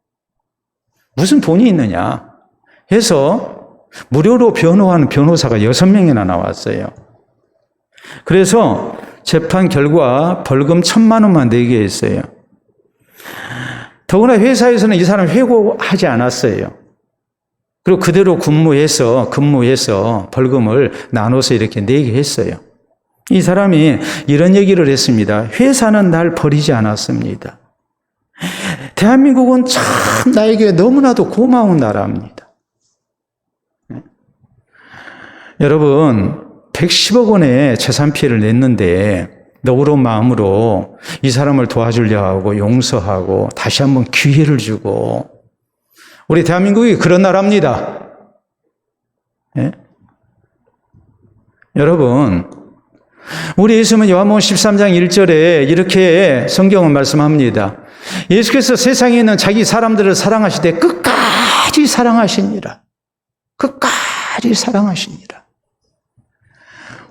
S1: 무슨 돈이 있느냐 해서 무료로 변호하는 변호사가 6명이나 나왔어요. 그래서 재판 결과 벌금 1,000만 원만 내게 했어요. 더구나 회사에서는 이 사람 회고하지 않았어요. 그리고 그대로 근무해서 벌금을 나눠서 이렇게 내게 했어요. 이 사람이 이런 얘기를 했습니다. 회사는 날 버리지 않았습니다. 대한민국은 참 나에게 너무나도 고마운 나라입니다. 여러분, 110억 원의 재산 피해를 냈는데 너그러운 마음으로 이 사람을 도와주려 하고 용서하고 다시 한번 기회를 주고, 우리 대한민국이 그런 나라입니다. 예? 여러분, 우리 예수님은 요한복음 13장 1절에 이렇게 성경은 말씀합니다. 예수께서 세상에 있는 자기 사람들을 사랑하시되 끝까지 사랑하시니라. 끝까지 사랑하시니라.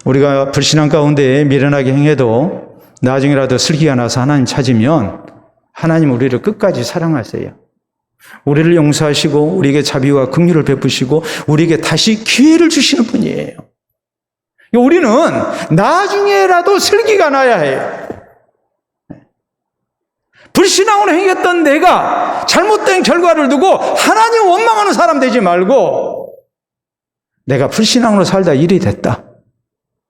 S1: 우리가 불신앙 가운데 미련하게 행해도 나중에라도 슬기가 나서 하나님 찾으면 하나님 우리를 끝까지 사랑하세요. 우리를 용서하시고 우리에게 자비와 긍휼을 베푸시고 우리에게 다시 기회를 주시는 분이에요.
S2: 우리는 나중에라도 슬기가 나야 해요. 불신앙으로 행했던 내가 잘못된 결과를 두고 하나님 원망하는 사람 되지 말고, 내가 불신앙으로 살다 일이 됐다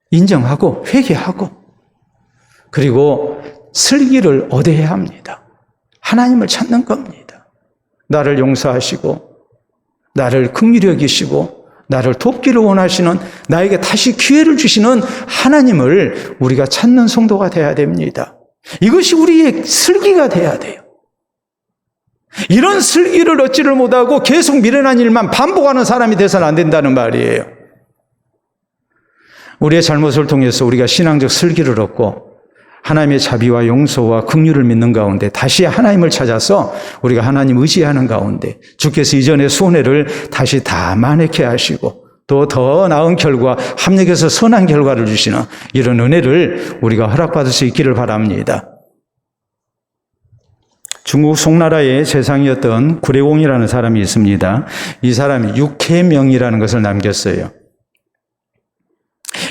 S2: 인정하고 회개하고, 그리고 슬기를 얻어야 합니다. 하나님을 찾는 겁니다. 나를 용서하시고 나를 긍휼히 여기시고 나를 돕기를 원하시는, 나에게 다시 기회를 주시는 하나님을 우리가 찾는 성도가 돼야 됩니다. 이것이 우리의 슬기가 돼야 돼요. 이런 슬기를 얻지를 못하고 계속 미련한 일만 반복하는 사람이 돼서는 안 된다는 말이에요. 우리의 잘못을 통해서 우리가 신앙적 슬기를 얻고 하나님의 자비와 용서와 긍휼을 믿는 가운데 다시 하나님을 찾아서 우리가 하나님 의지하는 가운데 주께서 이전의 손해를 다시 다 만회케 하시고 또 더 나은 결과, 합력해서 선한 결과를 주시는 이런 은혜를 우리가 허락받을 수 있기를 바랍니다. 중국 송나라의 재상이었던 구례공이라는 사람이 있습니다. 이 사람이 육해명이라는 것을 남겼어요.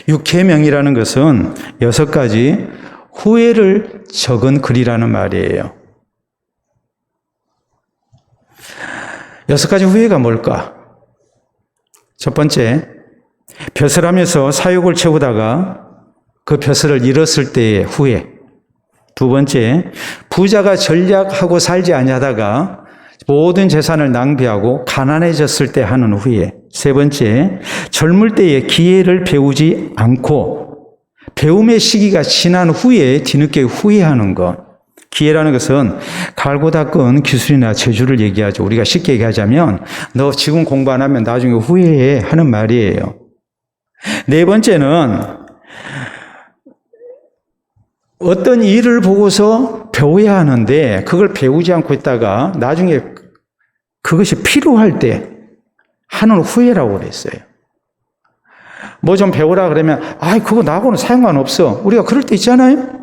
S2: 육해명이라는 것은 6가지 후회를 적은 글이라는 말이에요. 6가지 후회가 뭘까? 첫 번째, 벼슬하면서 사욕을 채우다가 그 벼슬을 잃었을 때의 후회. 두 번째, 부자가 전략하고 살지 아니하다가 모든 재산을 낭비하고 가난해졌을 때 하는 후회. 세 번째, 젊을 때의 기회를 배우지 않고 배움의 시기가 지난 후에 뒤늦게 후회하는 것. 기회라는 것은 갈고 닦은 기술이나 재주를 얘기하죠. 우리가 쉽게 얘기하자면 너 지금 공부 안 하면 나중에 후회해 하는 말이에요. 네 번째는 어떤 일을 보고서 배워야 하는데 그걸 배우지 않고 있다가 나중에 그것이 필요할 때 하는 후회라고 그랬어요. 뭐 좀 배우라 그러면 그거 나하고는 상관없어. 우리가 그럴 때 있잖아요.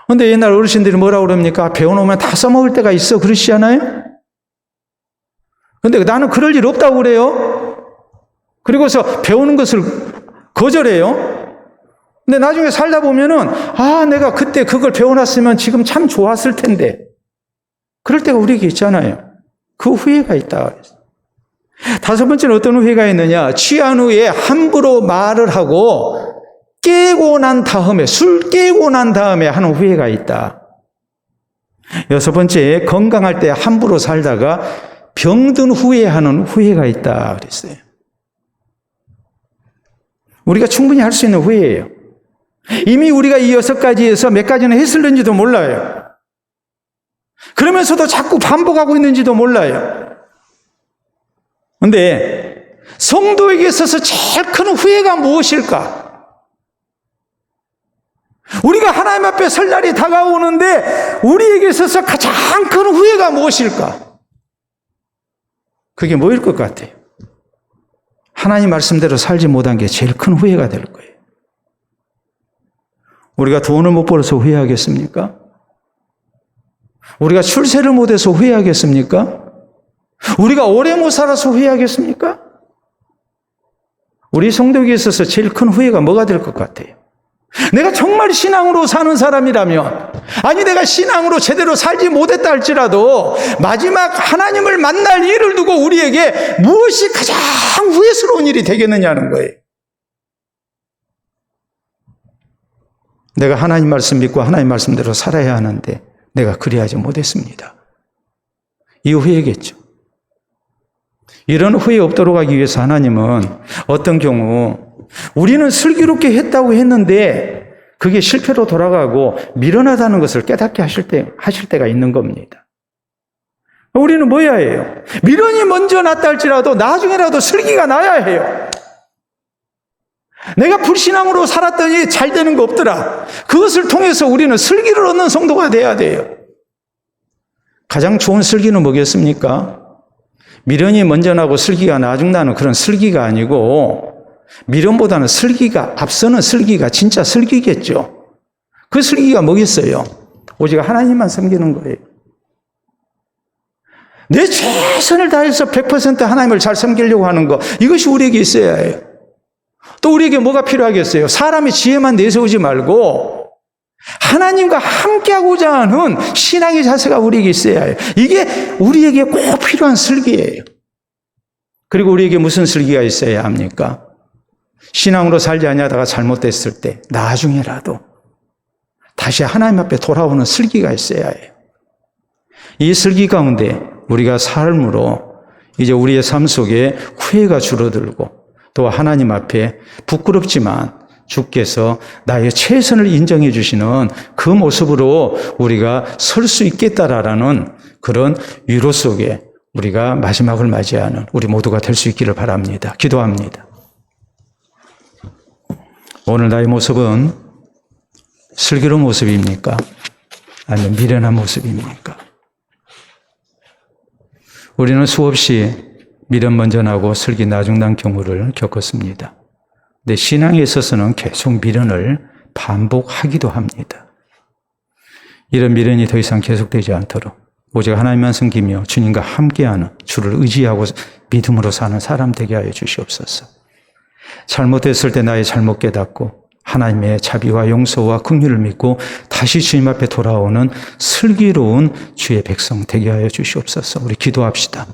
S2: 근데 옛날 어르신들이 뭐라고 그럽니까? 배워놓으면 다 써먹을 때가 있어. 그러시잖아요? 근데 나는 그럴 일 없다고 그래요. 그리고서 배우는 것을 거절해요. 근데 나중에 살다 보면은, 내가 그때 그걸 배워놨으면 지금 참 좋았을 텐데. 그럴 때가 우리에게 있잖아요. 그 후회가 있다. 다섯 번째는 어떤 후회가 있느냐? 취한 후에 함부로 말을 하고 깨고 난 다음에, 술 깨고 난 다음에 하는 후회가 있다. 여섯 번째, 건강할 때 함부로 살다가 병든 후에 하는 후회가 있다 그랬어요. 우리가 충분히 할 수 있는 후회예요. 이미 우리가 이 6가지에서 몇 가지는 했을는지도 몰라요. 그러면서도 자꾸 반복하고 있는지도 몰라요. 그런데 성도에게 있어서 제일 큰 후회가 무엇일까? 우리가 하나님 앞에 설 날이 다가오는데 우리에게 있어서 가장 큰 후회가 무엇일까? 그게 뭐일 것 같아요? 하나님 말씀대로 살지 못한 게 제일 큰 후회가 될 거예요. 우리가 돈을 못 벌어서 후회하겠습니까? 우리가 출세를 못해서 후회하겠습니까? 우리가 오래 못 살아서 후회하겠습니까? 우리 성도에게 있어서 제일 큰 후회가 뭐가 될 것 같아요? 내가 정말 신앙으로 사는 사람이라면, 내가 신앙으로 제대로 살지 못했다 할지라도 마지막 하나님을 만날 일을 두고 우리에게 무엇이 가장 후회스러운 일이 되겠느냐는 거예요. 내가 하나님 말씀 믿고 하나님 말씀대로 살아야 하는데 내가 그리하지 못했습니다. 이 후회겠죠. 이런 후회 없도록 하기 위해서 하나님은 어떤 경우 우리는 슬기롭게 했다고 했는데 그게 실패로 돌아가고 미련하다는 것을 깨닫게 하실 때가 있는 겁니다. 우리는 뭐 해야 해요? 미련이 먼저 났다 할지라도 나중에라도 슬기가 나야 해요. 내가 불신앙으로 살았더니 잘 되는 거 없더라. 그것을 통해서 우리는 슬기를 얻는 성도가 돼야 돼요. 가장 좋은 슬기는 뭐겠습니까? 미련이 먼저 나고 슬기가 나중 나는 그런 슬기가 아니고 미련보다는 슬기가 앞서는 슬기가 진짜 슬기겠죠. 그 슬기가 뭐겠어요? 오직 하나님만 섬기는 거예요. 내 최선을 다해서 100% 하나님을 잘 섬기려고 하는 거, 이것이 우리에게 있어야 해요. 또 우리에게 뭐가 필요하겠어요? 사람의 지혜만 내세우지 말고 하나님과 함께하고자 하는 신앙의 자세가 우리에게 있어야 해요. 이게 우리에게 꼭 필요한 슬기예요. 그리고 우리에게 무슨 슬기가 있어야 합니까? 신앙으로 살지 아니하다가 잘못됐을 때 나중에라도 다시 하나님 앞에 돌아오는 슬기가 있어야 해요. 이 슬기 가운데 우리가 삶으로 이제 우리의 삶 속에 후회가 줄어들고 또 하나님 앞에 부끄럽지만 주께서 나의 최선을 인정해 주시는 그 모습으로 우리가 설 수 있겠다라는 그런 위로 속에 우리가 마지막을 맞이하는 우리 모두가 될 수 있기를 바랍니다. 기도합니다. 오늘 나의 모습은 슬기로운 모습입니까? 아니면 미련한 모습입니까? 우리는 수없이 미련 먼저 나고 슬기 나중 난 경우를 겪었습니다. 근데 신앙에 있어서는 계속 미련을 반복하기도 합니다. 이런 미련이 더 이상 계속되지 않도록 오직 하나님만 섬기며 주님과 함께하는 주를 의지하고 믿음으로 사는 사람 되게 하여 주시옵소서. 잘못했을 때 나의 잘못 깨닫고 하나님의 자비와 용서와 긍휼을 믿고 다시 주님 앞에 돌아오는 슬기로운 주의 백성 되게 하여 주시옵소서. 우리 기도합시다.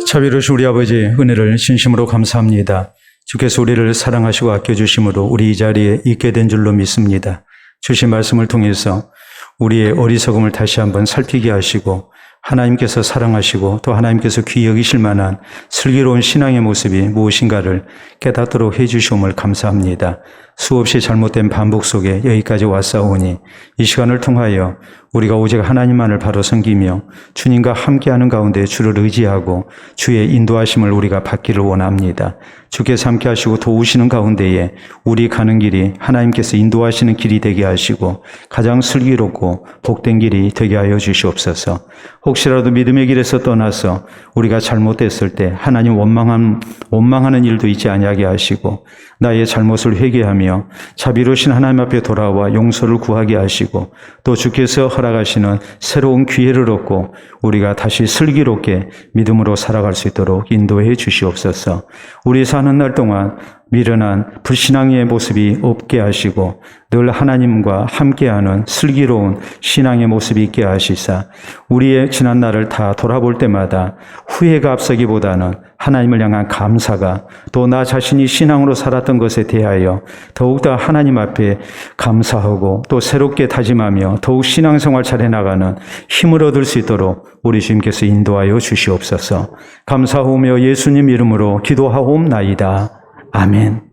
S2: 자비로우신 우리 아버지 은혜를 진심으로 감사합니다. 주께서 우리를 사랑하시고 아껴주심으로 우리 이 자리에 있게 된 줄로 믿습니다. 주신 말씀을 통해서 우리의 어리석음을 다시 한번 살피게 하시고 하나님께서 사랑하시고 또 하나님께서 귀히 여기실 만한 슬기로운 신앙의 모습이 무엇인가를 깨닫도록 해주시옴을 감사합니다. 수없이 잘못된 반복 속에 여기까지 왔사오니 이 시간을 통하여 우리가 오직 하나님만을 바로 섬기며 주님과 함께하는 가운데 주를 의지하고 주의 인도하심을 우리가 받기를 원합니다. 주께서 함께하시고 도우시는 가운데에 우리 가는 길이 하나님께서 인도하시는 길이 되게 하시고 가장 슬기롭고 복된 길이 되게 하여 주시옵소서. 혹시라도 믿음의 길에서 떠나서 우리가 잘못됐을 때 하나님 원망하는 일도 있지 아니하게 하시고 나의 잘못을 회개하며 자비로우신 하나님 앞에 돌아와 용서를 구하게 하시고 또 주께서 허락하시는 새로운 기회를 얻고 우리가 다시 슬기롭게 믿음으로 살아갈 수 있도록 인도해 주시옵소서. 우리 사는 날 동안 미련한 불신앙의 모습이 없게 하시고 늘 하나님과 함께하는 슬기로운 신앙의 모습이 있게 하시사 우리의 지난 날을 다 돌아볼 때마다 후회가 앞서기보다는 하나님을 향한 감사가 또 나 자신이 신앙으로 살았던 것에 대하여 더욱더 하나님 앞에 감사하고 또 새롭게 다짐하며 더욱 신앙생활 잘해나가는 힘을 얻을 수 있도록 우리 주님께서 인도하여 주시옵소서. 감사하오며 예수님 이름으로 기도하옵나이다. 아멘.